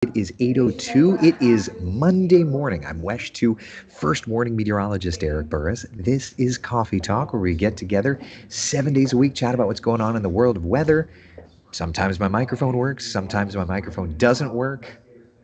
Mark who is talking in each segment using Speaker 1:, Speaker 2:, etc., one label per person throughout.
Speaker 1: It is 8:02. It is Monday morning. I'm WESH 2 first morning meteorologist Eric Burris. This is Coffee Talk, where we get together 7 days a week, chat about what's going on in the world of weather. Sometimes my microphone works, sometimes my microphone doesn't work.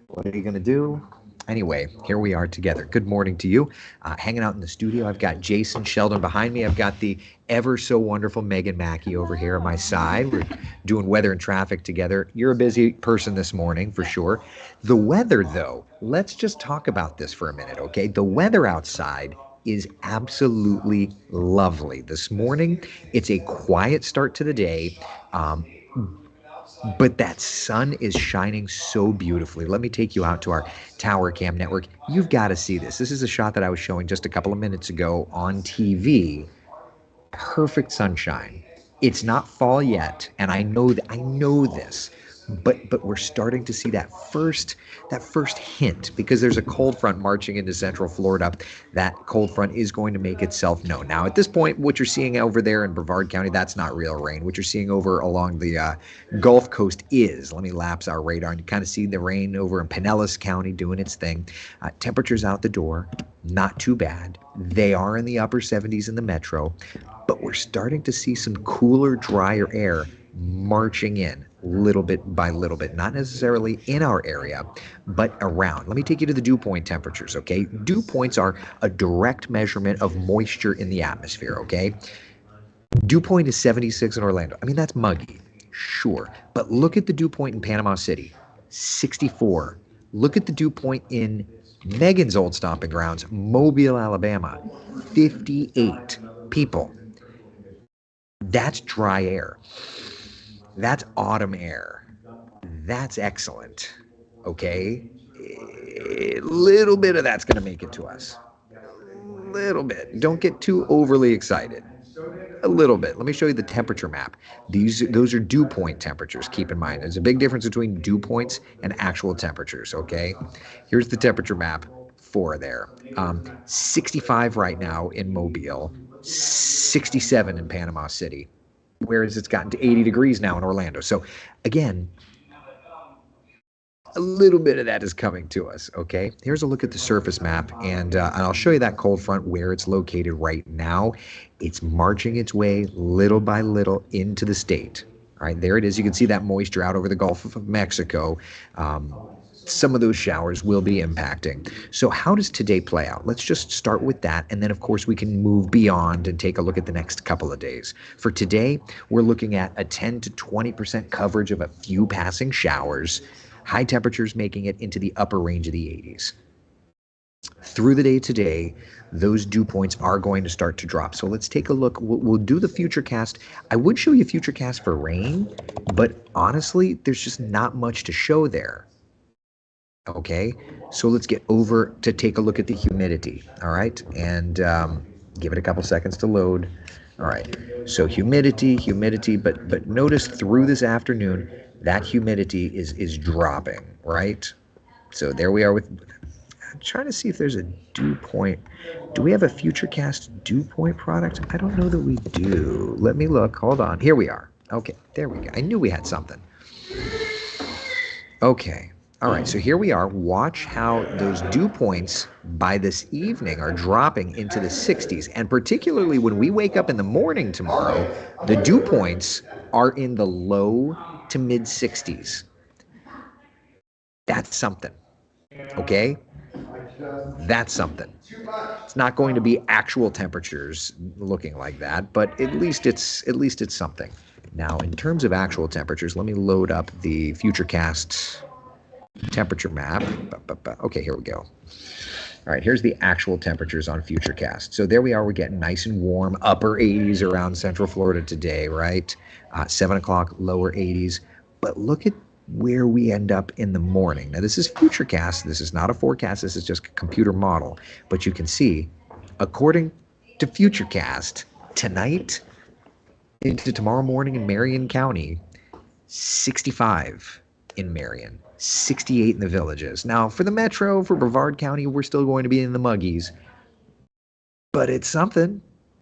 Speaker 1: What are you going to do? Anyway, here we are together. Good morning to you. Hanging out in the studio, I've got Jason Sheldon behind me. I've got the ever so wonderful Megan Mackey over here on my side. We're doing weather and traffic together. You're a busy person this morning for sure. The weather, though, let's just talk about this for a minute, okay? The weather outside is absolutely lovely. This morning, it's a quiet start to the day. But that sun is shining so beautifully. Let me take you out to our tower cam network. You've got to see this. This is a shot that I was showing just a couple of minutes ago on TV. Perfect sunshine. It's not fall yet, and I know this, but we're starting to see that first hint because there's a cold front marching into central Florida. That cold front is going to make itself known. Now, at this point, what you're seeing over there in Brevard County, that's not real rain. What you're seeing over along the Gulf Coast is. Let me lapse our radar, and you kind of see the rain over in Pinellas County doing its thing. Temperatures out the door, not too bad. They are in the upper 70s in the metro, but we're starting to see some cooler, drier air marching in little bit by little bit, not necessarily in our area, but around. Let me take you to the dew point temperatures, okay? Dew points are a direct measurement of moisture in the atmosphere, okay? Dew point is 76 in Orlando. I mean, that's muggy, sure. But look at the dew point in Panama City, 64. Look at the dew point in Megan's old stomping grounds, Mobile, Alabama, 58 people. That's dry air. That's autumn air. That's excellent. Okay? A little bit of that's going to make it to us. A little bit. Don't get too overly excited. A little bit. Let me show you the temperature map. Those are dew point temperatures. Keep in mind, there's a big difference between dew points and actual temperatures. Okay, here's the temperature map for there. 65 right now in Mobile, 67 in Panama City, whereas it's gotten to 80 degrees now in Orlando. So again, a little bit of that is coming to us, okay? Here's a look at the surface map, and I'll show you that cold front where it's located right now. It's marching its way little by little into the state. All right, there it is. You can see that moisture out over the Gulf of Mexico. Some of those showers will be impacting. So how does today play out? Let's just start with that, and then, of course, we can move beyond and take a look at the next couple of days. For today, we're looking at a 10 to 20% coverage of a few passing showers. High temperatures making it into the upper range of the 80s. Through the day today, those dew points are going to start to drop. So let's take a look. We'll do the future cast. I would show you a future cast for rain, but honestly, there's just not much to show there. Okay, so let's get over to take a look at the humidity. All right, and give it a couple seconds to load. All right, so humidity, but notice through this afternoon that humidity is dropping, right? So there we are with. I'm trying to see if there's a dew point. Do we have a FutureCast dew point product? I don't know that we do. Let me look. Hold on. Here we are. Okay, there we go. I knew we had something. Okay. All right, so here we are. Watch how those dew points by this evening are dropping into the 60s. And particularly when we wake up in the morning tomorrow, the dew points are in the low to mid 60s. That's something. Okay? That's something. It's not going to be actual temperatures looking like that, but at least it's something. Now, in terms of actual temperatures, let me load up the FutureCast temperature map. Okay, here we go. All right, here's the actual temperatures on FutureCast. So there we are. We're getting nice and warm, upper 80s around Central Florida today, right? 7 o'clock, lower 80s. But look at where we end up in the morning. Now, this is FutureCast. This is not a forecast. This is just a computer model. But you can see, according to FutureCast, tonight into tomorrow morning in Marion County, 65 in Marion, 68 in the Villages. Now, for the metro, for Brevard County, we're still going to be in the muggies. But it's something.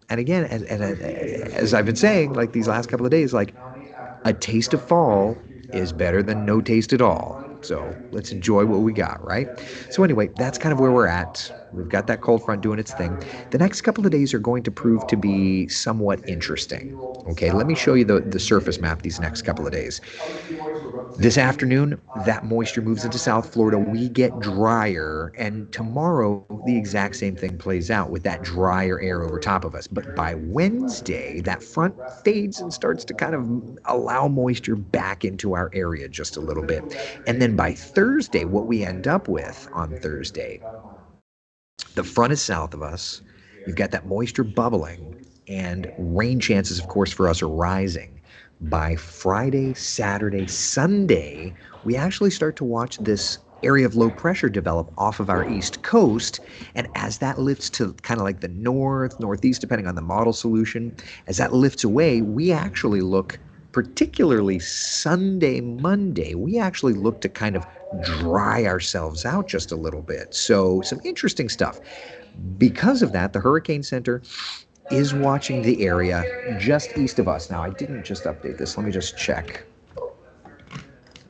Speaker 1: And again, as I've been saying, like these last couple of days, like a taste of fall is better than no taste at all. So let's enjoy what we got, right? So anyway, that's kind of where we're at. We've got that cold front doing its thing. The next couple of days are going to prove to be somewhat interesting. Okay, let me show you the surface map these next couple of days. This afternoon, that moisture moves into South Florida. We get drier, and tomorrow, the exact same thing plays out with that drier air over top of us. But by Wednesday, that front fades and starts to kind of allow moisture back into our area just a little bit. And then by Thursday, what we end up with on Thursday, the front is south of us. You've got that moisture bubbling, and rain chances, of course, for us are rising. By Friday, Saturday, Sunday, we actually start to watch this area of low pressure develop off of our east coast. And as that lifts to kind of like the north, northeast, depending on the model solution, as that lifts away, we actually look, particularly Sunday, Monday, we actually look to kind of dry ourselves out just a little bit. So some interesting stuff. Because of that, the Hurricane Center is watching the area just east of us. Now, I didn't just update this. Let me just check. I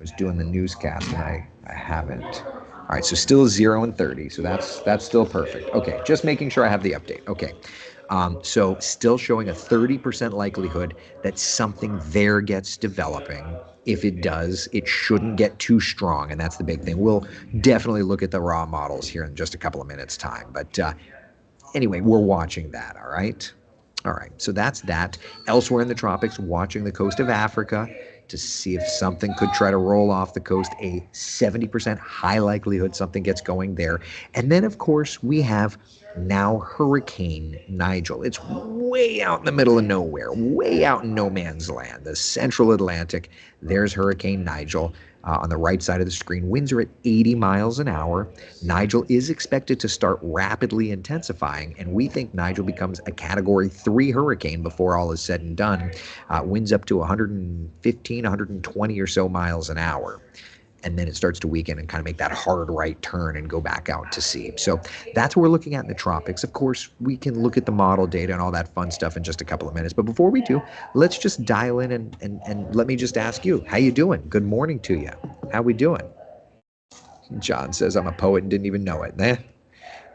Speaker 1: was doing the newscast and I haven't. All right, so still 0 and 30, so that's still perfect. Okay, just making sure I have the update. Okay, so still showing a 30% likelihood that something there gets developing. If it does, it shouldn't get too strong, and that's the big thing. We'll definitely look at the raw models here in just a couple of minutes' time. But anyway, we're watching that, all right? All right, so that's that. Elsewhere in the tropics, watching the coast of Africa to see if something could try to roll off the coast, a 70% high likelihood something gets going there. And then, of course, we have now Hurricane Nigel. It's way out in the middle of nowhere, way out in no man's land, the central Atlantic. There's Hurricane Nigel. On the right side of the screen, winds are at 80 miles an hour. Nigel is expected to start rapidly intensifying, and we think Nigel becomes a Category 3 hurricane before all is said and done. Winds up to 115, 120 or so miles an hour. And then it starts to weaken and kind of make that hard right turn and go back out to sea. So that's what we're looking at in the tropics. Of course, we can look at the model data and all that fun stuff in just a couple of minutes. But before we do, let's just dial in and let me just ask you, how you doing? Good morning to you. How we doing? John says, I'm a poet and didn't even know it.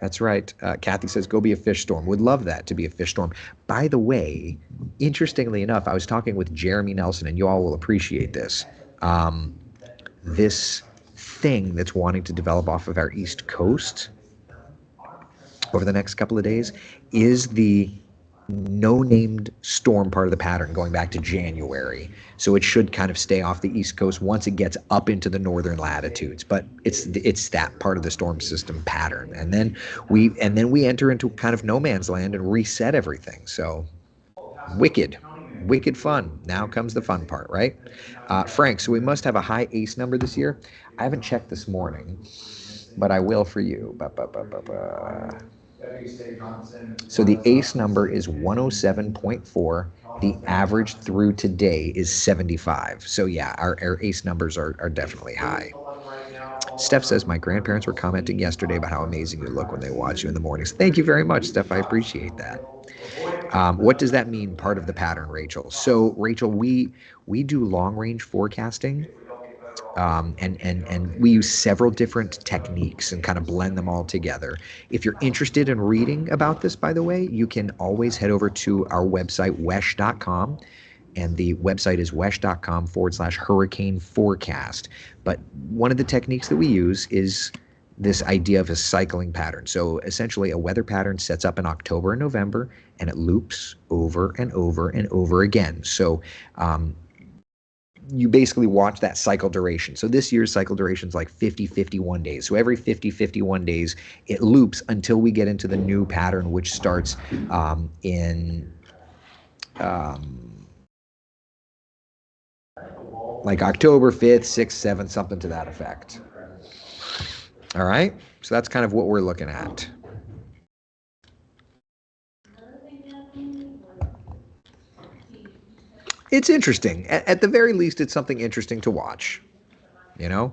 Speaker 1: That's right. Kathy says, go be a fish storm. Would love that, to be a fish storm. By the way, interestingly enough, I was talking with Jeremy Nelson, and you all will appreciate this. This thing that's wanting to develop off of our east coast over the next couple of days is the no-named storm part of the pattern going back to January. So it should kind of stay off the east coast once it gets up into the northern latitudes. But it's that part of the storm system pattern, and then we enter into kind of no man's land and reset everything. So wicked fun. Now comes the fun part, right? Frank, so we must have a high ace number this year. I haven't checked this morning, but I will for you. So the ace number is 107.4. The average through today is 75. So yeah, our ace numbers are definitely high. Steph says, my grandparents were commenting yesterday about how amazing you look when they watch you in the mornings. Thank you very much, Steph. I appreciate that. What does that mean, part of the pattern, Rachel? So, Rachel, we do long-range forecasting, and we use several different techniques and kind of blend them all together. If you're interested in reading about this, by the way, you can always head over to our website, wesh.com. And the website is wesh.com/hurricane forecast. But one of the techniques that we use is this idea of a cycling pattern. So essentially a weather pattern sets up in October and November, and it loops over and over and over again. So you basically watch that cycle duration. So this year's cycle duration is like 50, 51 days. So every 50, 51 days, it loops until we get into the new pattern, which starts in like October 5th, 6th, 7th, something to that effect. All right, so that's kind of what we're looking at. It's interesting. At the very least, it's something interesting to watch, you know?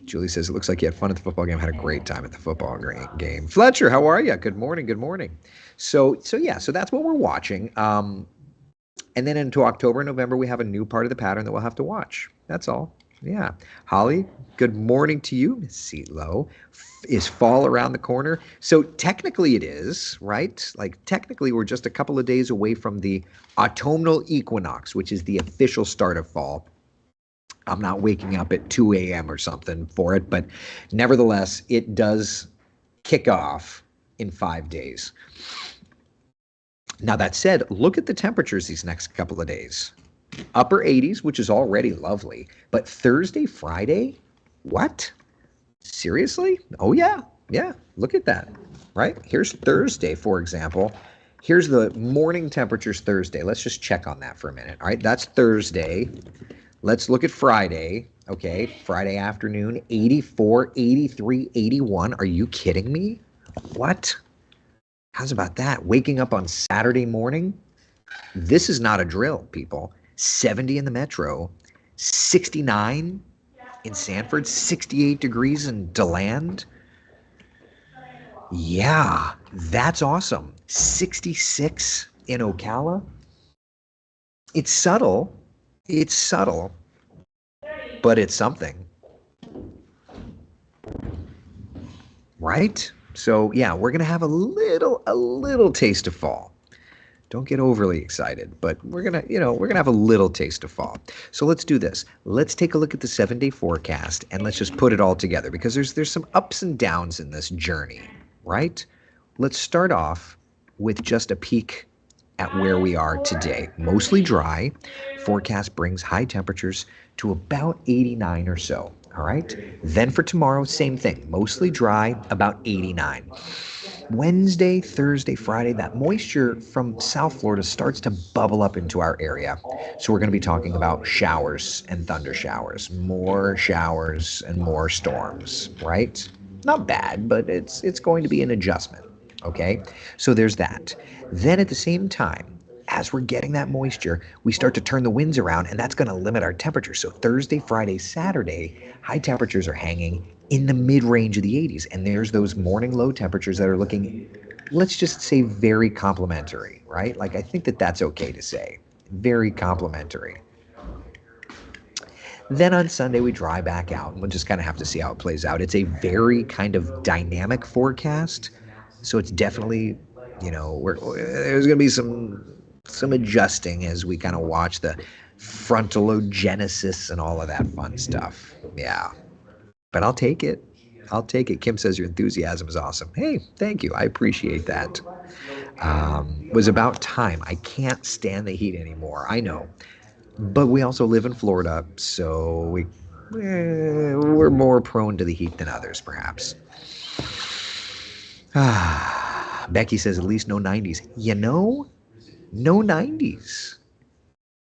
Speaker 1: Julie says, it looks like you had fun at the football game. Had a great time at the football game. Fletcher, how are you? Good morning, good morning. So that's what we're watching. And then into October and November, we have a new part of the pattern that we'll have to watch. That's all. Yeah. Holly, good morning to you, Miss Seatlow. Is fall around the corner? So technically it is, right? Like technically we're just a couple of days away from the autumnal equinox, which is the official start of fall. I'm not waking up at 2 a.m. or something for it, but nevertheless, it does kick off in 5 days. Now, that said, look at the temperatures these next couple of days. Upper 80s, which is already lovely, but Thursday, Friday, what? Seriously? Oh, yeah. Yeah. Look at that. Right? Here's Thursday, for example. Here's the morning temperatures Thursday. Let's just check on that for a minute. All right. That's Thursday. Let's look at Friday. Okay. Friday afternoon, 84, 83, 81. Are you kidding me? What? How's about that? Waking up on Saturday morning? This is not a drill, people. 70 in the metro, 69 in Sanford, 68 degrees in DeLand. Yeah, that's awesome. 66 in Ocala. It's subtle. It's subtle, but it's something, right? So yeah, we're gonna have a little taste of fall. Don't get overly excited, but we're gonna have a little taste of fall. So let's do this. Let's take a look at the 7-day forecast and let's just put it all together because there's some ups and downs in this journey, right? Let's start off with just a peek at where we are today. Mostly dry. Forecast brings high temperatures to about 89 or so. All right. Then for tomorrow, same thing. Mostly dry, about 89. Wednesday, Thursday, Friday, that moisture from South Florida starts to bubble up into our area. So we're going to be talking about showers and thunder showers and more storms, right? Not bad, but it's going to be an adjustment. Okay? So there's that. Then at the same time, as we're getting that moisture, we start to turn the winds around, and that's going to limit our temperature. So Thursday, Friday, Saturday, high temperatures are hanging in the mid range of the 80s. And there's those morning low temperatures that are looking, let's just say, very complimentary, right? Like, I think that that's okay to say. Very complimentary. Then on Sunday, we dry back out, and we'll just kind of have to see how it plays out. It's a very kind of dynamic forecast. So it's definitely, there's going to be some adjusting as we kind of watch the frontogenesis and all of that fun stuff. Yeah. But I'll take it. I'll take it. Kim says your enthusiasm is awesome. Hey, thank you. I appreciate that. It was about time. I can't stand the heat anymore. I know. But we also live in Florida, so we're more prone to the heat than others, perhaps. Becky says at least no 90s. No 90s.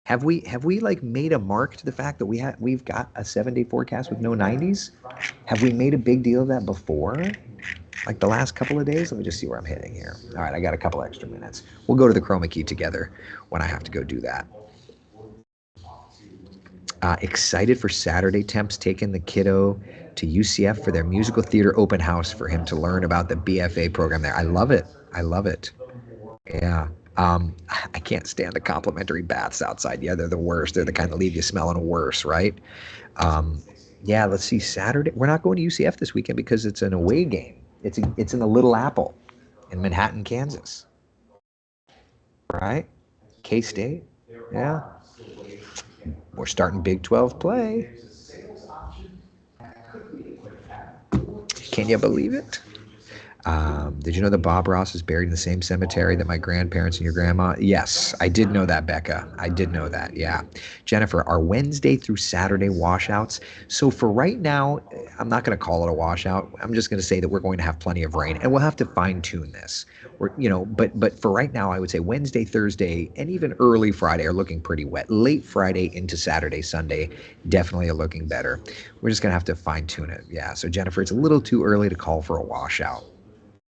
Speaker 1: Have we like made a mark to the fact that we've got a 7-day forecast with no 90s? Have we made a big deal of that before? Like the last couple of days? Let me just see where I'm hitting here. All right, I got a couple extra minutes. We'll go to the chroma key together when I have to go do that. Excited for Saturday. Temps taking the kiddo to UCF for their musical theater open house for him to learn about the BFA program there. I love it. I love it. Yeah. I can't stand the complimentary baths outside. Yeah, they're the worst. They're the kind that leave you smelling worse, right? Yeah, let's see. Saturday. We're not going to UCF this weekend because it's an away game. It's in the Little Apple in Manhattan, Kansas. Right? K-State. Yeah. We're starting Big 12 play. Can you believe it? Did you know that Bob Ross is buried in the same cemetery that my grandparents and your grandma? Yes, I did know that, Becca. I did know that. Yeah. Jennifer, are Wednesday through Saturday washouts? So for right now, I'm not going to call it a washout. I'm just going to say that we're going to have plenty of rain, and we'll have to fine tune this. But for right now, I would say Wednesday, Thursday, and even early Friday are looking pretty wet. Late Friday into Saturday, Sunday, definitely are looking better. We're just going to have to fine tune it. Yeah. So Jennifer, it's a little too early to call for a washout.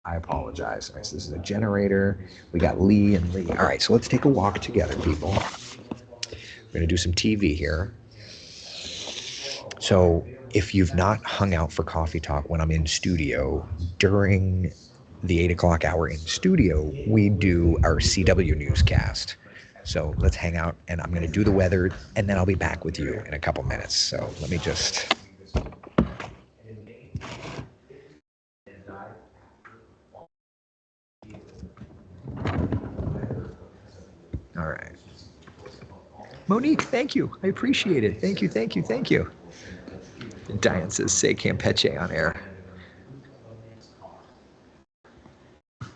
Speaker 1: I apologize. All right, so this is a generator. We got Lee and Lee. All right, so let's take a walk together, people. We're going to do some TV here. So if you've not hung out for coffee talk when I'm in studio, during the 8 o'clock hour in studio, we do our CW newscast. So let's hang out, and I'm going to do the weather, and then I'll be back with you in a couple minutes. So let me just... All right. Monique, thank you. I appreciate it. Thank you, thank you, thank you. Diane says, say Campeche on air.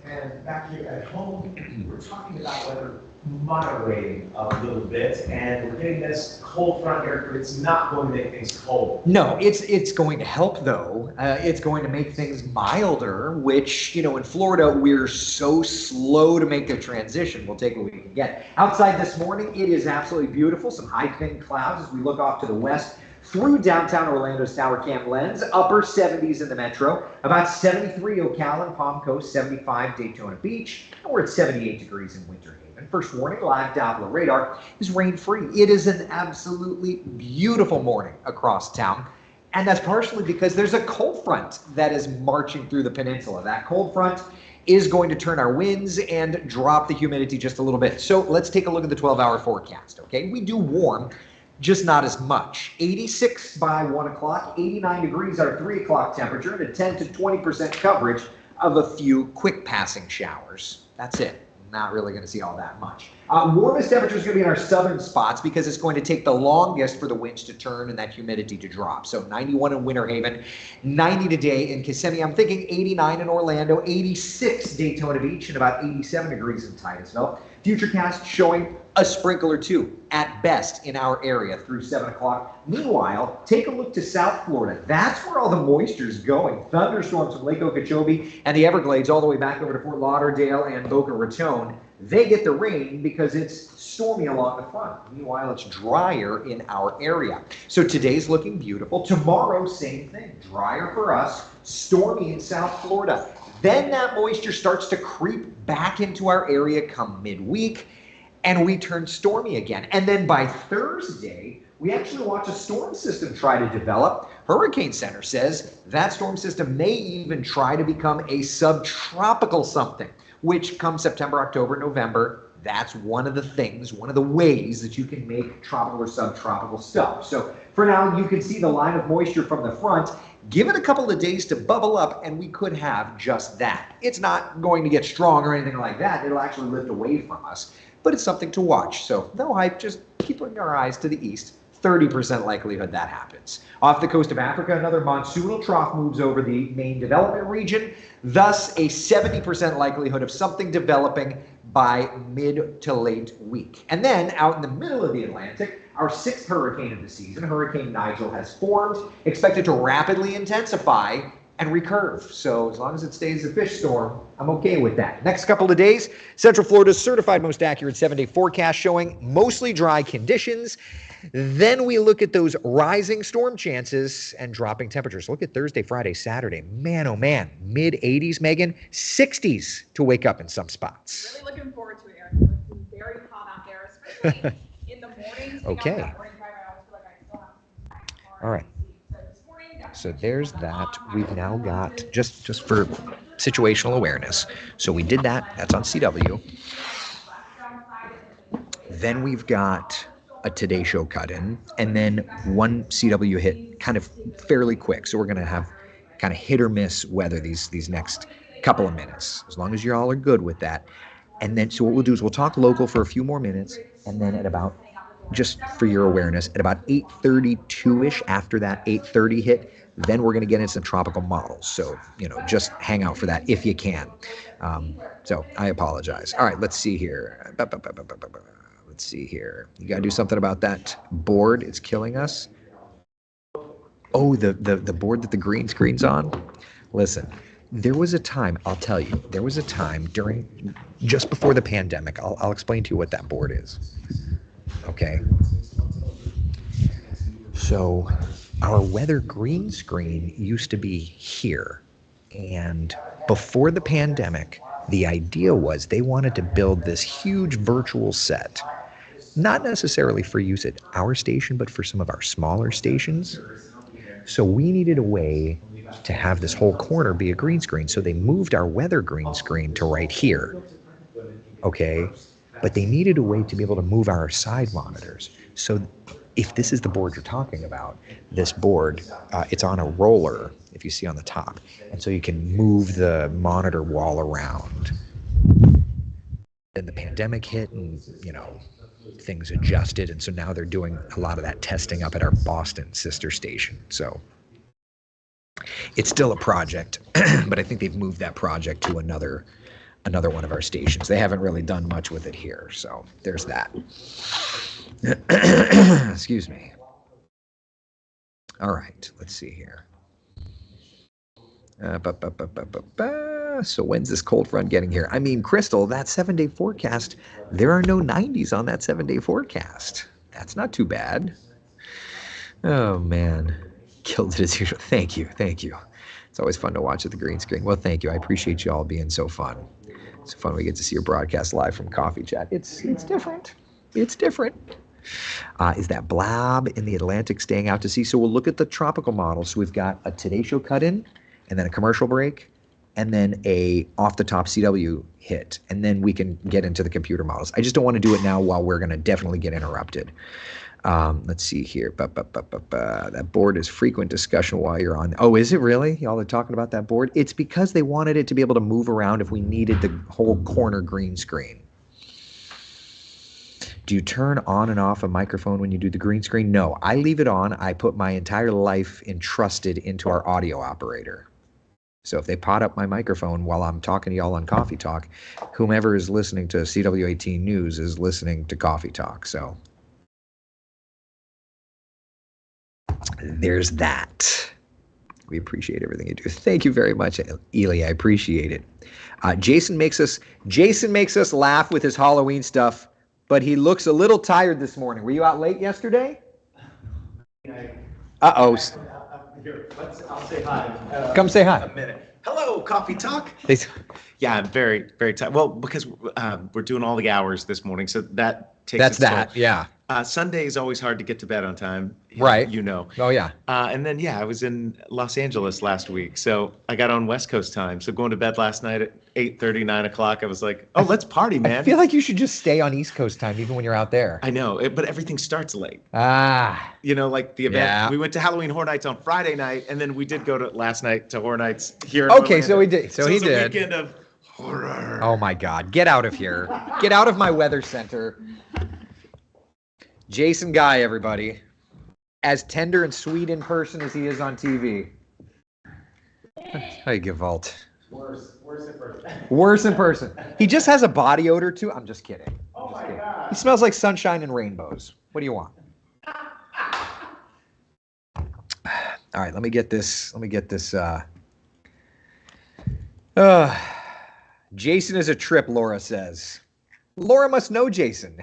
Speaker 2: And back here at home, we're talking about weather moderating a little bit, and we're getting this cold front here, but it's not going to make things cold.
Speaker 1: No, it's going to help though. It's going to make things milder, which, you know, in Florida, we're so slow to make the transition. We'll take what we can get. Outside this morning, it is absolutely beautiful. Some high thin clouds as we look off to the west through downtown Orlando's Tower Cam lens. Upper 70s in the metro, about 73 Ocala, Palm Coast, 75 Daytona Beach, and we're at 78 degrees in Winter Haven. First warning, live Doppler radar is rain-free. It is an absolutely beautiful morning across town, and that's partially because there's a cold front that is marching through the peninsula. That cold front is going to turn our winds and drop the humidity just a little bit. So let's take a look at the 12-hour forecast, okay? We do warm, just not as much. 86 by 1 o'clock, 89 degrees our 3 o'clock temperature, and a 10 to 20% coverage of a few quick passing showers. That's it. Not really going to see all that much. Warmest temperature is going to be in our southern spots because it's going to take the longest for the winds to turn and that humidity to drop. So 91 in Winter Haven, 90 today in Kissimmee. I'm thinking 89 in Orlando, 86 Daytona Beach, and about 87 degrees in Titusville. Futurecast showing a sprinkle or two at best in our area through 7 o'clock. Meanwhile, take a look to South Florida. That's where all the moisture is going. Thunderstorms from Lake Okeechobee and the Everglades all the way back over to Fort Lauderdale and Boca Raton. They get the rain because it's stormy along the front. Meanwhile, it's drier in our area. So today's looking beautiful. Tomorrow, same thing. Drier for us, stormy in South Florida. Then that moisture starts to creep back into our area come midweek, and we turn stormy again. And then by Thursday, we actually watch a storm system try to develop. Hurricane Center says that storm system may even try to become a subtropical something, which come September, October, November, that's one of the things, one of the ways that you can make tropical or subtropical stuff. So for now, you can see the line of moisture from the front. Give it a couple of days to bubble up, and we could have just that. It's not going to get strong or anything like that. It'll actually lift away from us, but it's something to watch. So no hype, just keeping our eyes to the east. 30% likelihood that happens. Off the coast of Africa, another monsoonal trough moves over the main development region, thus a 70% likelihood of something developing by mid to late week. And then out in the middle of the Atlantic, our 6th hurricane of the season, Hurricane Nigel, has formed, expected to rapidly intensify and recurve. So as long as it stays a fish storm, I'm okay with that. Next couple of days, Central Florida's certified most accurate 7-day forecast showing mostly dry conditions. Then we look at those rising storm chances and dropping temperatures. Look at Thursday, Friday, Saturday. Man, oh man, mid 80s, Megan, 60s to wake up in some spots.
Speaker 3: Really looking forward to it, Eric. It's very hot out there, especially in the mornings.
Speaker 1: Okay.
Speaker 3: That morning drive, I always feel like I still have
Speaker 1: All right.
Speaker 3: So this morning,
Speaker 1: So there's that. We've now got, just for situational awareness. So we did that. That's on CW. Then we've got a Today Show cut in, and then one CW hit kind of fairly quick. So we're going to have kind of hit or miss weather these next couple of minutes, as long as you all are good with that. And then, so what we'll do is we'll talk local for a few more minutes, and then at about, just for your awareness, at about 8:32-ish, after that 8:30 hit, then we're going to get into some tropical models. So, you know, just hang out for that if you can. So I apologize. All right, let's see here. Let's see here. You got to do something about that board. It's killing us. Oh, the board that the green screen's on. Listen, there was a time, I'll tell you, there was a time during, just before the pandemic, I'll explain to you what that board is. Okay. So our weather green screen used to be here. And before the pandemic, the idea was they wanted to build this huge virtual set, not necessarily for use at our station, but for some of our smaller stations. So we needed a way to have this whole corner be a green screen. So they moved our weather green screen to right here. Okay. but they needed a way to be able to move our side monitors. So if this is the board you're talking about, this board, it's on a roller, if you see on the top. And so you can move the monitor wall around. Then the pandemic hit and, things adjusted. And so now they're doing a lot of that testing up at our Boston sister station. So it's still a project, but I think they've moved that project to another one of our stations. They haven't really done much with it here, so there's that. Excuse me. All right, let's see here. So when's this cold front getting here? I mean, Crystal, that 7-day forecast, there are no 90s on that 7-day forecast. That's not too bad. Oh, man. Killed it as usual. Thank you. It's always fun to watch at the green screen. Well, thank you. I appreciate you all being so fun. It's fun we get to see your broadcast live from Coffee Chat. It's different. It's different. Is that blab in the Atlantic staying out to sea? So we'll look at the tropical model. So we've got a Today Show cut-in, and then a commercial break, and then a off-the-top CW hit, and then we can get into the computer models. I just don't want to do it now while we're going to definitely get interrupted. Let's see here. That board is frequent discussion while you're on. Oh, is it really? Y'all are talking about that board? It's because they wanted it to be able to move around if we needed the whole corner green screen. Do you turn on and off a microphone when you do the green screen? No, I leave it on. I put my entire life entrusted into our audio operator. So if they pot up my microphone while I'm talking to y'all on Coffee Talk, whomever is listening to CW18 News is listening to Coffee Talk. So there's that. We appreciate everything you do. Thank you very much, Ely. I appreciate it. Jason makes us laugh with his Halloween stuff, but he looks a little tired this morning. Were you out late yesterday? Uh-oh.
Speaker 2: Here, I'll say hi.
Speaker 1: Come say hi.
Speaker 2: A minute. Hello, Coffee Talk. Yeah, I'm very, very tired. Well, because we're doing all the hours this morning, so that takes
Speaker 1: That's
Speaker 2: its toll.
Speaker 1: that, yeah.
Speaker 2: Sunday is always hard to get to bed on time.
Speaker 1: Right.
Speaker 2: You know.
Speaker 1: Oh, yeah.
Speaker 2: And then, I was in Los Angeles last week, so I got on West Coast time. So going to bed last night at 8:30, 9 o'clock, I was like, oh, let's party, man.
Speaker 1: I feel like you should just stay on East Coast time even when you're out there.
Speaker 2: I know, but everything starts late.
Speaker 1: Like
Speaker 2: the event.
Speaker 1: Yeah.
Speaker 2: We went to Halloween Horror Nights on Friday night, and then we did go to last night to Horror Nights here in
Speaker 1: Okay,
Speaker 2: Orlando.
Speaker 1: so we did. So he
Speaker 2: it was
Speaker 1: did.
Speaker 2: A weekend of horror.
Speaker 1: Oh my God, get out of here. Get out of my weather center. Jason Guy, everybody. As tender and sweet in person as he is on TV. Hi, Gewalt.
Speaker 2: Worse in person.
Speaker 1: Worse in person. He just has a body odor too. I'm just kidding.
Speaker 2: Oh my God.
Speaker 1: He smells like sunshine and rainbows. What do you want? All right, let me get this. Jason is a trip, Laura says. Laura must know Jason.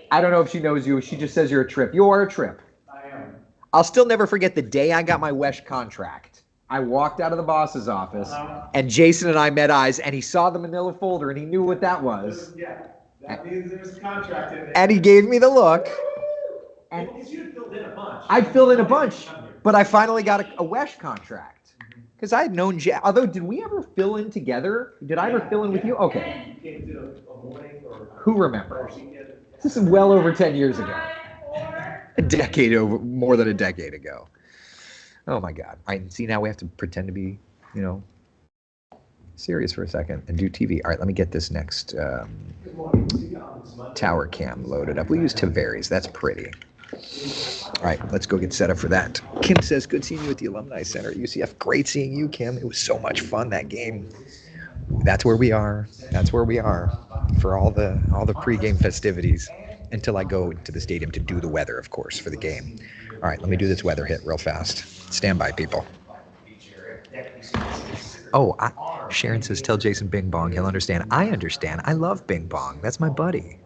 Speaker 1: I don't know if she knows you. She just says you're a trip. You are a trip.
Speaker 2: I am.
Speaker 1: I'll still never forget the day I got my WESH contract. I walked out of the boss's office, and Jason and I met eyes, and he saw the manila folder, and he knew what that was.
Speaker 2: Yeah, that means there's a contract in there.
Speaker 1: And he gave me the look.
Speaker 2: And you filled in a bunch.
Speaker 1: I filled in a bunch, but I finally got a WESH contract. Because I had known although, did we ever fill in together? Did I ever fill in with you? Okay.
Speaker 2: You came to a morning or
Speaker 1: Who remembers? This is well over 10 years ago. More than a decade ago. Oh my God. All right, see, now we have to pretend to be, serious for a second and do TV. All right, let me get this next tower cam loaded up. We use Tavares. That's pretty. All right, let's go get set up for that. Kim says, good seeing you at the Alumni Center at UCF. Great seeing you, Kim. It was so much fun, that game. That's where we are. That's where we are for all the pregame festivities until I go to the stadium to do the weather, of course, for the game. All right, let me do this weather hit real fast. Stand by, people. Oh, Sharon says, tell Jason Bing Bong. He'll understand. I understand. I love Bing Bong. That's my buddy.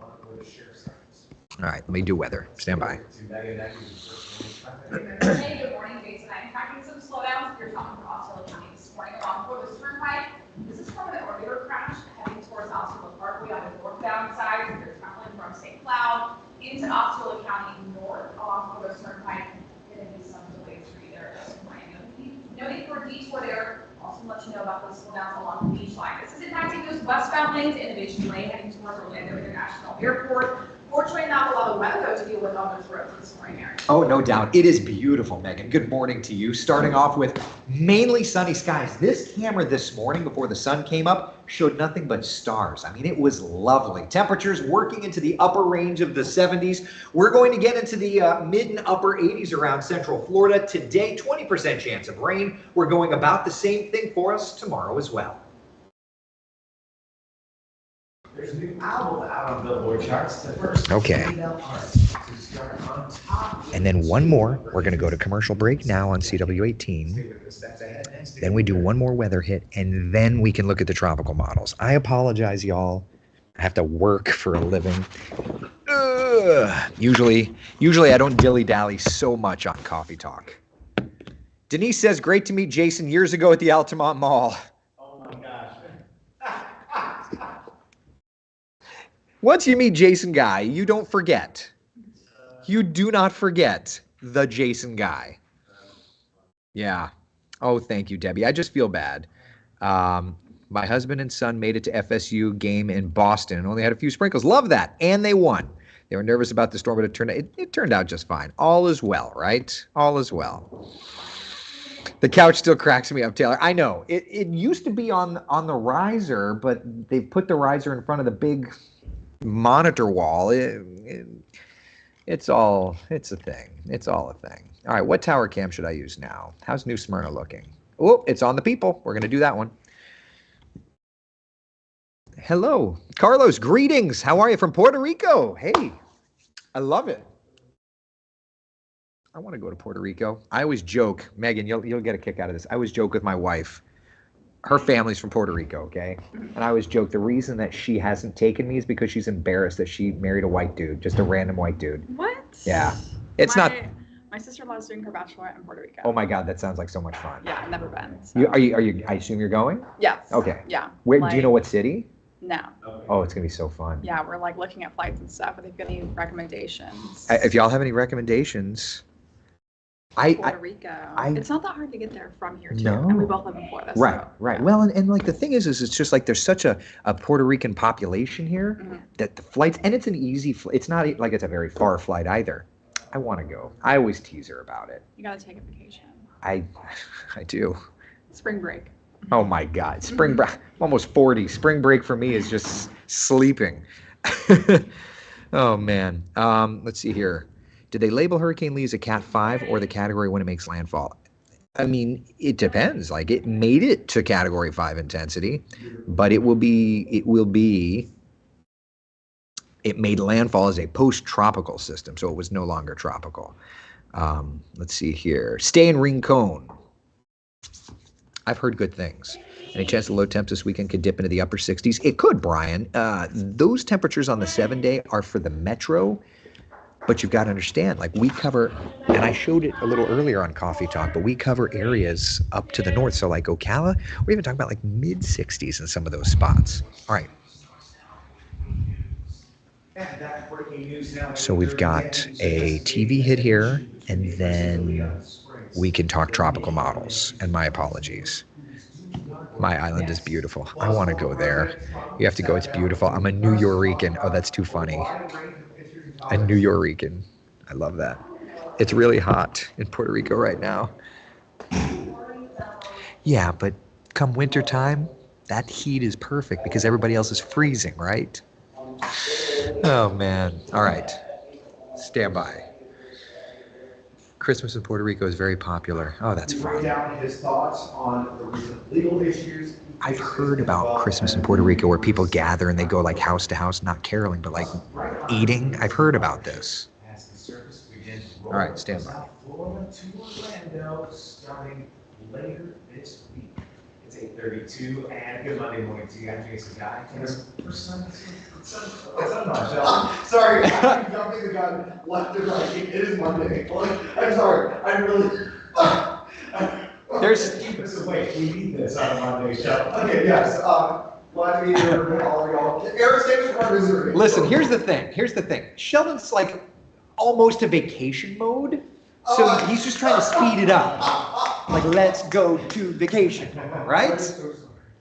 Speaker 1: All right, let me do weather. Stand by.
Speaker 3: Hey, good morning, Jason. I'm tracking some slowdowns. You're talking from Osceola County this morning along Florida Turnpike. This is from an orbiter crash heading towards Osceola Parkway on the northbound side. If you're traveling from St. Cloud into Osceola County north along Florida Turnpike, going to be some delays for you there this morning. No need for a detour there. Also, let you know about those slowdowns along the beach line. This is impacting those westbound lanes, Innovation Lane heading towards Orlando International Airport. Fortunately, not a lot of weather though to deal with on those roads this morning, Aaron.
Speaker 1: Oh, no doubt. It is beautiful, Megan. Good morning to you. Starting off with mainly sunny skies. This camera this morning before the sun came up showed nothing but stars. I mean, it was lovely. Temperatures working into the upper range of the 70s. We're going to get into the mid and upper 80s around Central Florida. Today, 20% chance of rain. We're going about the same thing for us tomorrow as well.
Speaker 2: There's a new album out on Billboard charts. The first
Speaker 1: Okay.
Speaker 2: female artist to start on top.
Speaker 1: And then one more. We're going to go to commercial break now on CW18. Then we do one more weather hit, and then we can look at the tropical models. I apologize, y'all. I have to work for a living. Usually I don't dilly-dally so much on Coffee Talk. Denise says, great to meet Jason years ago at the Altamont Mall.
Speaker 2: Oh my gosh.
Speaker 1: Once you meet Jason Guy, you don't forget. You do not forget the Jason Guy. Yeah. Oh, thank you, Debbie. I just feel bad. My husband and son made it to FSU game in Boston and only had a few sprinkles. Love that. And they won. They were nervous about the storm, but it turned out just fine. All is well, right? All is well. The couch still cracks me up, Taylor. I know. It used to be on the riser, but they put the riser in front of the big monitor wall. It's a thing. It's all a thing. All right, what tower cam should I use now? How's New Smyrna looking? Oh, it's on the people. We're going to do that one. Hello, Carlos. Greetings. How are you from Puerto Rico? Hey, I love it. I want to go to Puerto Rico. I always joke, Megan, you'll get a kick out of this. I always joke with my wife. Her family's from Puerto Rico, okay? And I always joke the reason that she hasn't taken me is because she's embarrassed that she married a white dude, just a random white dude.
Speaker 4: What?
Speaker 1: Yeah. It's not.
Speaker 4: My sister-in-law's doing her bachelorette in Puerto Rico.
Speaker 1: Oh my God, that sounds like so much fun.
Speaker 4: Yeah, I've never been. So.
Speaker 1: Are you? I assume you're going.
Speaker 4: Yes.
Speaker 1: Okay.
Speaker 4: Yeah.
Speaker 1: Where do you know what city?
Speaker 4: No.
Speaker 1: Oh, it's gonna be so fun.
Speaker 4: Yeah, we're like looking at flights and stuff. But if you have any recommendations?
Speaker 1: If y'all have any recommendations,
Speaker 4: Puerto Rico. It's not that hard to get there from here too.
Speaker 1: No.
Speaker 4: And we both live in Florida.
Speaker 1: Right,
Speaker 4: so,
Speaker 1: right.
Speaker 4: Yeah.
Speaker 1: Well, and like the thing is it's just like there's such a Puerto Rican population here that the flights, and it's an easy it's not like it's a very far flight either. I want to go. I always tease her about it.
Speaker 4: You gotta take a vacation.
Speaker 1: I do.
Speaker 4: Spring break.
Speaker 1: Oh my God, spring break. I'm almost 40. Spring break for me is just sleeping. Oh man. Let's see here. Did they label Hurricane Lee as a Cat 5 or the category when it makes landfall? I mean, it depends. Like it made it to Category 5 intensity, but it made landfall as a post-tropical system, so it was no longer tropical. Let's see here. Stay in Rincon. I've heard good things. Any chance the low temps this weekend could dip into the upper 60s? It could, Brian. Those temperatures on the 7-day are for the metro, but you've got to understand, like we cover, and I showed it a little earlier on Coffee Talk, but we cover areas up to the north. So like Ocala, we're even talking about like mid 60s in some of those spots. All right. So we've got a TV hit here, and then we can talk tropical models, and my apologies. My island is beautiful. I want to go there. You have to go. It's beautiful. I'm a New Yorican. Oh, that's too funny. A New Yorican. I love that. It's really hot in Puerto Rico right now. Yeah, but come wintertime, that heat is perfect because everybody else is freezing, right? Oh, man. All right. Stand by. Christmas in Puerto Rico is very popular. Oh, that's fun.
Speaker 2: His thoughts on the recent legal issues.
Speaker 1: I've heard about Christmas in Puerto Rico where people gather and they go like house to house, not caroling, but like eating. I've heard about this. All right, stand by.
Speaker 2: Florida to Orlando starting later this week. It's 8:32 and good Monday morning to you. I'm Jason Guy. Sorry, I'm jumping the gun left and right. It is Monday. I'm sorry. I'm really.
Speaker 1: There's
Speaker 2: keep us awake. We need this on a Monday show. Okay, yes. Glad to be here with all of y'all. Eric Davis from Missouri.
Speaker 1: Listen, here's the thing. Sheldon's like almost a vacation mode, so he's just trying to speed it up. Like, let's go to vacation, right?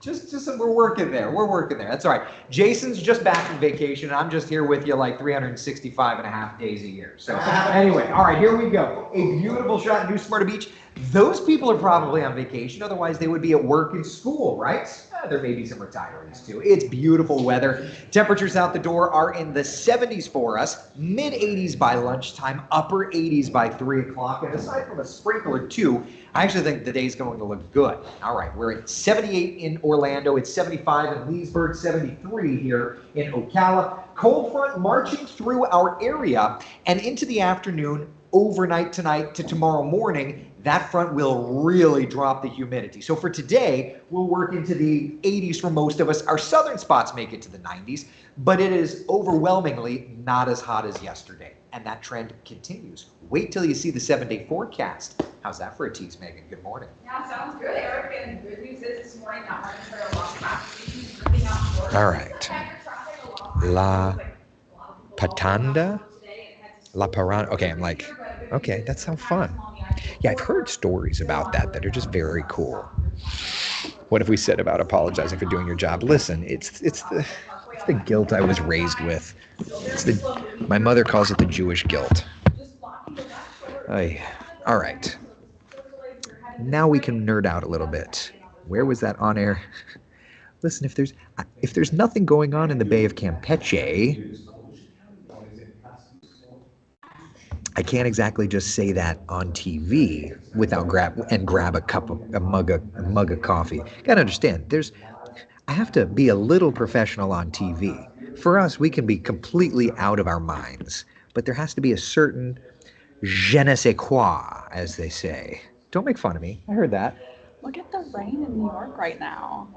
Speaker 1: Just we're working there. We're working there. That's all right. Jason's just back from vacation, and I'm just here with you like 365 and a half days a year. So anyway, all right, here we go. A beautiful shot in New Smyrna Beach. Those people are probably on vacation. Otherwise, they would be at work and school, right? There may be some retirees too. It's beautiful weather. Temperatures out the door are in the 70s for us, mid 80s by lunchtime, upper 80s by 3 o'clock. And aside from a sprinkle or two, I actually think the day's going to look good. All right, we're at 78 in Orlando. It's 75 in Leesburg, 73 here in Ocala. Cold front marching through our area, and into the afternoon, overnight tonight to tomorrow morning, that front will really drop the humidity. So for today, we'll work into the 80s for most of us. Our southern spots make it to the 90s, but it is overwhelmingly not as hot as yesterday. And that trend continues. Wait till you see the 7-day forecast. How's that for a tease, Megan? Good morning.
Speaker 3: Yeah, sounds good, Eric. And good news is this morning, not running for a long time.
Speaker 1: All right. La Patanda? La Parana. Okay, I'm like, okay, that sounds fun. Yeah, I've heard stories about that that are just very cool. What have we said about apologizing for doing your job? Listen, it's the guilt I was raised with. My mother calls it the Jewish guilt. All right. Now we can nerd out a little bit. Where was that on air? Listen, if there's nothing going on in the Bay of Campeche, I can't exactly just say that on TV without grab a mug of coffee. Gotta understand, I have to be a little professional on TV. For us, we can be completely out of our minds, but there has to be a certain je ne sais quoi, as they say. Don't make fun of me. I heard that.
Speaker 4: Look at the rain in New York right now.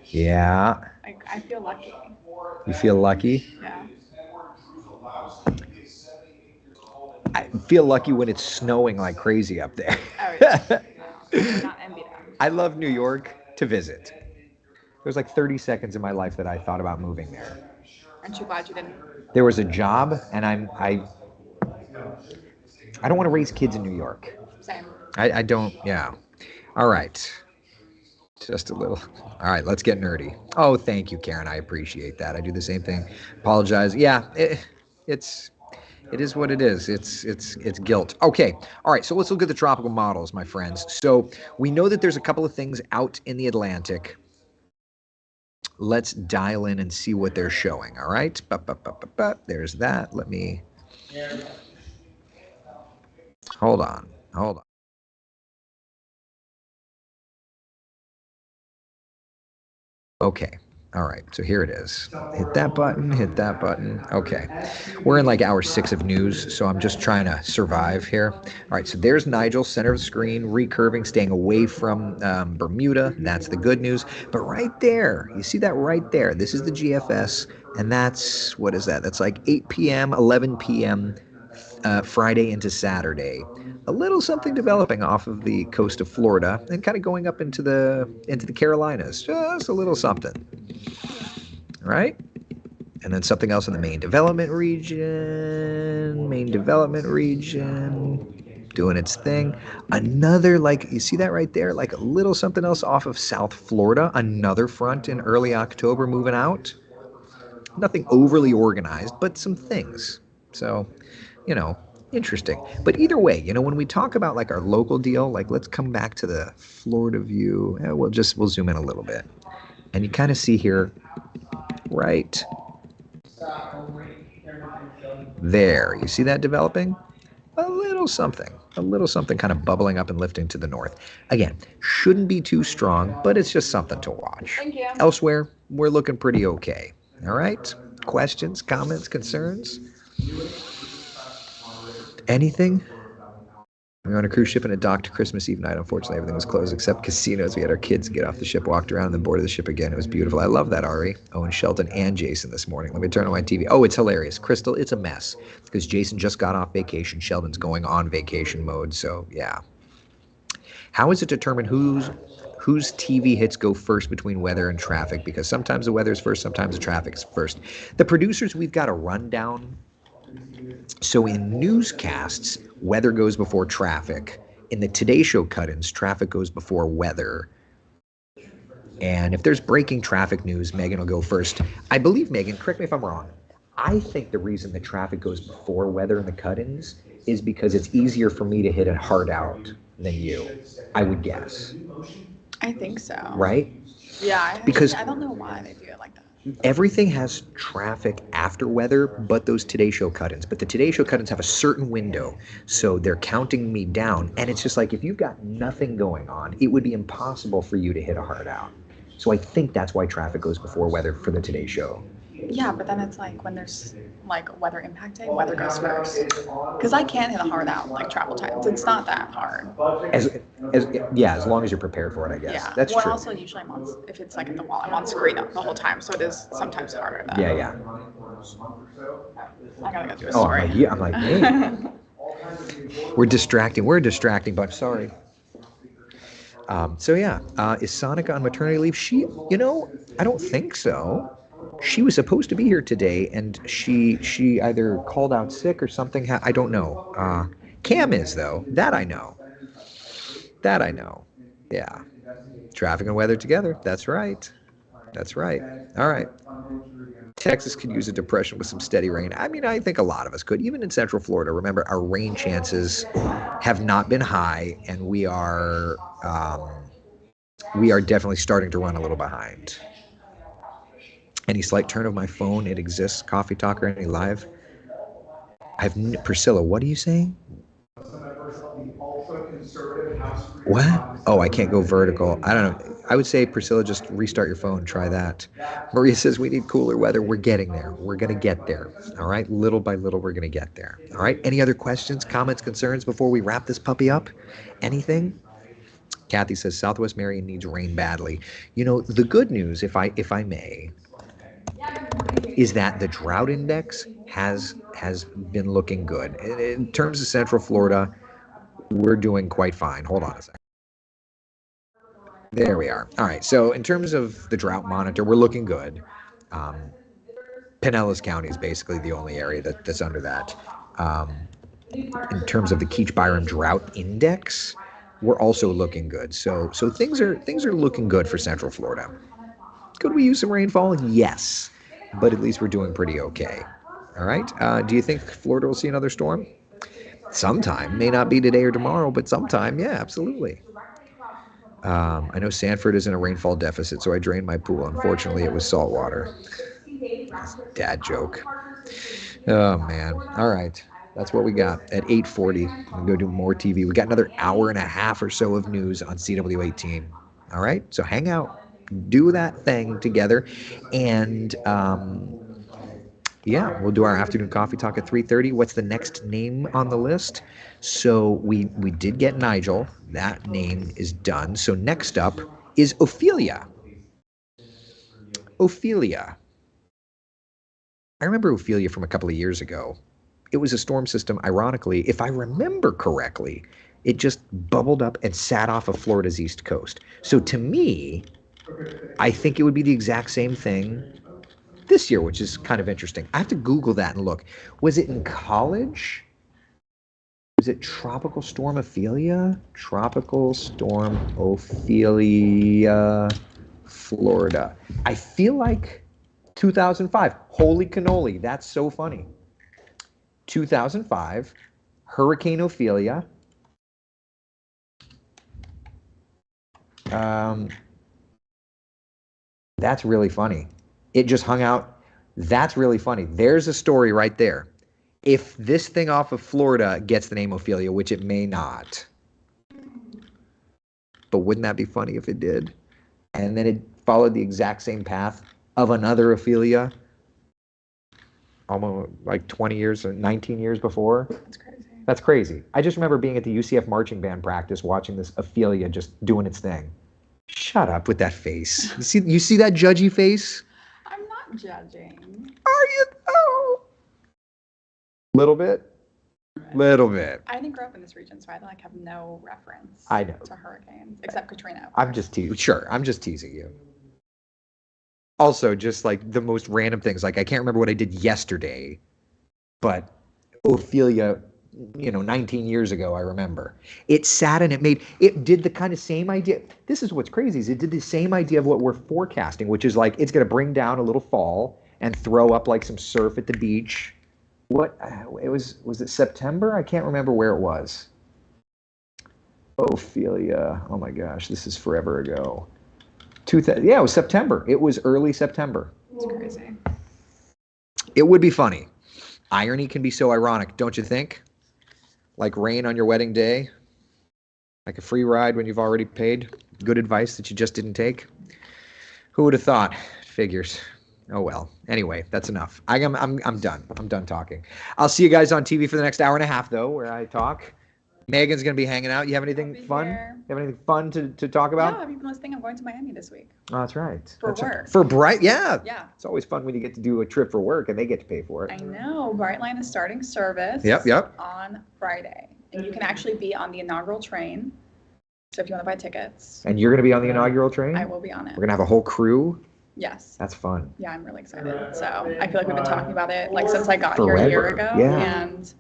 Speaker 1: Yeah.
Speaker 4: I feel lucky.
Speaker 1: You feel lucky?
Speaker 4: Yeah.
Speaker 1: I feel lucky when it's snowing like crazy up there.
Speaker 4: Oh, yeah. Not envy them.
Speaker 1: I love New York to visit. There was like 30 seconds in my life that I thought about moving there.
Speaker 4: Aren't you glad you didn't?
Speaker 1: There was a job, and I don't want to raise kids in New York.
Speaker 4: Same.
Speaker 1: I don't, yeah. All right. Just a little. All right, let's get nerdy. Oh, thank you, Karen. I appreciate that. I do the same thing. Apologize. Yeah, it is what it is. It's guilt. Okay. All right. So let's look at the tropical models, my friends. So we know that there's a couple of things out in the Atlantic. Let's dial in and see what they're showing. All right. There's that. Let me. Hold on. Okay. All right, so here it is. Hit that button. Okay. We're in like hour 6 of news, so I'm just trying to survive here. All right, so there's Nigel, center of the screen, recurving, staying away from Bermuda. That's the good news. But right there, you see that right there? This is the GFS, and that's, what is that? That's like 8 p.m., 11 p.m., Friday into Saturday. A little something developing off of the coast of Florida and kind of going up into the Carolinas. Just a little something. Right? And then something else in the main development region, doing its thing. Another, like, you see that right there? Like a little something else off of South Florida. Another front in early October moving out. Nothing overly organized, but some things. So, interesting. But either way, when we talk about like our local deal, like let's come back to the Florida view. We'll zoom in a little bit. And you kind of see here, right there, you see that developing? A little something kind of bubbling up and lifting to the north. Again, shouldn't be too strong, but it's just something to watch.
Speaker 4: Thank you.
Speaker 1: Elsewhere, we're looking pretty okay. All right? Questions, comments, concerns? Anything? We were on a cruise ship and it docked Christmas Eve night. Unfortunately, everything was closed except casinos. We had our kids get off the ship, walked around, and then boarded the ship again. It was beautiful. I love that, Ari. Oh, and Shelton and Jason this morning. Let me turn on my TV. Oh, it's hilarious. Crystal, it's a mess because Jason just got off vacation. Sheldon's going on vacation mode. So, yeah. How is it determined whose TV hits go first between weather and traffic? Because sometimes the weather's first, sometimes the traffic's first. The producers, we've got a rundown. So in newscasts, weather goes before traffic. in the Today Show cut-ins, traffic goes before weather. And if there's breaking traffic news, Megan will go first. I believe, Megan, correct me if I'm wrong, I think the reason the traffic goes before weather in the cut-ins is because it's easier for me to hit a hard out than you, I would guess.
Speaker 4: I think so.
Speaker 1: Right?
Speaker 4: Yeah,
Speaker 1: because
Speaker 4: I don't know why they do it like that.
Speaker 1: Everything has traffic after weather, but those Today Show cut-ins. But the Today Show cut-ins have a certain window, so they're counting me down. And it's just like, if you've got nothing going on, it would be impossible for you to hit a hard out. So I think that's why traffic goes before weather for the Today Show.
Speaker 4: Yeah, but then it's like when there's like weather impact day, weather goes first. Because I can hit a hard out like travel times. It's not that hard.
Speaker 1: As long as you're prepared for it, I guess.
Speaker 4: Yeah.
Speaker 1: That's true.
Speaker 4: Also, usually if it's like at the wall, I'm on screen the whole time, so it is sometimes harder.
Speaker 1: Yeah.
Speaker 4: I gotta go through a story.
Speaker 1: I'm like, man. We're distracting. We're a distracting bunch. Sorry. Is Sonica on maternity leave? She, I don't think so. She was supposed to be here today, and she either called out sick or something. I don't know. Cam is, though. That I know. Yeah. Traffic and weather together. That's right. All right. Texas could use a depression with some steady rain. I mean, I think a lot of us could. Even in Central Florida, remember, our rain chances have not been high, and we are definitely starting to run a little behind. Any slight turn of my phone, it exists. Coffee Talk or any live? Priscilla, what are you saying? What? Oh, I can't go vertical. I don't know. I would say, Priscilla, just restart your phone. Try that. Maria says we need cooler weather. We're getting there. We're going to get there. All right? Little by little, we're going to get there. All right? Any other questions, comments, concerns before we wrap this puppy up? Anything? Kathy says Southwest Marion needs rain badly. The good news, if I may, is that the drought index has been looking good. In terms of Central Florida, we're doing quite fine. Hold on a second. There we are. All right. So in terms of the drought monitor, we're looking good. Pinellas County is basically the only area that's under that. In terms of the Keach-Byram Drought Index, we're also looking good. So things are looking good for Central Florida. Could we use some rainfall? Yes, but at least we're doing pretty okay. All right. Do you think Florida will see another storm? Sometime. May not be today or tomorrow, but sometime. Yeah, absolutely. I know Sanford is in a rainfall deficit, so I drained my pool. Unfortunately, it was salt water. Dad joke. Oh, man. All right. That's what we got at 8:40. I'm going to go do more TV. We got another hour and a half or so of news on CW18. All right? So hang out. Do that thing together. And, we'll do our afternoon coffee talk at 3:30. What's the next name on the list? So we did get Nigel. That name is done. So next up is Ophelia. I remember Ophelia from a couple of years ago. It was a storm system, ironically, if I remember correctly, it just bubbled up and sat off of Florida's east coast. So to me, I think it would be the exact same thing this year, which is kind of interesting. I have to Google that and look. Was it in college? Was it Tropical Storm Ophelia? Tropical Storm Ophelia, Florida. I feel like 2005. Holy cannoli, that's so funny. 2005, Hurricane Ophelia. That's really funny. It just hung out. That's really funny. There's a story right there. If this thing off of Florida gets the name Ophelia, which it may not, but wouldn't that be funny if it did? And then it followed the exact same path of another Ophelia, almost like 20 years or 19 years before. That's crazy. I just remember being at the UCF marching band practice, watching this Ophelia just doing its thing. Shut up with that face. You see that judgy face?
Speaker 4: I'm not judging.
Speaker 1: Are you? Oh. Little bit.
Speaker 4: I didn't grow up in this region, so I have no reference to hurricanes, except Katrina.
Speaker 1: I'm just teasing. Sure, I'm just teasing you. Also, just like the most random things. Like, I can't remember what I did yesterday, but Ophelia 19 years ago, I remember. It sat and it did the kind of same idea. This is what's crazy is it did the same idea of what we're forecasting, which is like it's going to bring down a little fall and throw up like some surf at the beach. Was it September? I can't remember where it was. Ophelia. Oh my gosh, this is forever ago. Yeah, it was September. It was early September.
Speaker 4: It's crazy.
Speaker 1: It would be funny. Irony can be so ironic, don't you think? Like rain on your wedding day, like a free ride when you've already paid. Good advice that you just didn't take. Who would have thought? Figures. Oh well. Anyway, that's enough. I'm done. I'm done talking. I'll see you guys on TV for the next hour and a half, though, where I talk. Megan's gonna be hanging out. You have anything fun?
Speaker 4: Here.
Speaker 1: You have anything fun to talk about?
Speaker 4: Yeah, I've been listening. I'm going to Miami this week.
Speaker 1: Oh, that's right.
Speaker 4: For
Speaker 1: That's
Speaker 4: work.
Speaker 1: Right. For Bright, yeah.
Speaker 4: Yeah.
Speaker 1: It's always fun when you get to do a trip for work and they get to pay for it.
Speaker 4: I know. Brightline is starting service.
Speaker 1: Yep.
Speaker 4: On Friday, and you can actually be on the inaugural train. So if you want to buy tickets.
Speaker 1: And you're gonna be on the inaugural train?
Speaker 4: I will be on it.
Speaker 1: We're gonna have a whole crew.
Speaker 4: Yes.
Speaker 1: That's fun.
Speaker 4: Yeah, I'm really excited. So I feel like we've been talking about it like since I got
Speaker 1: Forever.
Speaker 4: here a year ago.
Speaker 1: Yeah.
Speaker 4: And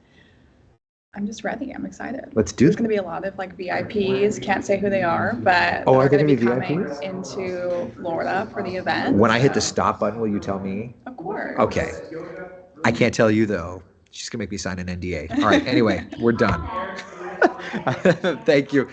Speaker 4: I'm just ready. I'm excited.
Speaker 1: Let's do
Speaker 4: There's
Speaker 1: it.
Speaker 4: going to be a lot of like VIPs. Can't say who they are, but
Speaker 1: Oh, are
Speaker 4: they're
Speaker 1: they
Speaker 4: going to be
Speaker 1: gonna be
Speaker 4: coming
Speaker 1: VIPs?
Speaker 4: into Florida for the event.
Speaker 1: When I hit the
Speaker 4: So,
Speaker 1: stop button, will you tell me?
Speaker 4: of course.
Speaker 1: Okay. I can't tell you though. She's gonna make me sign an NDA. All right. Anyway, we're done. Thank you.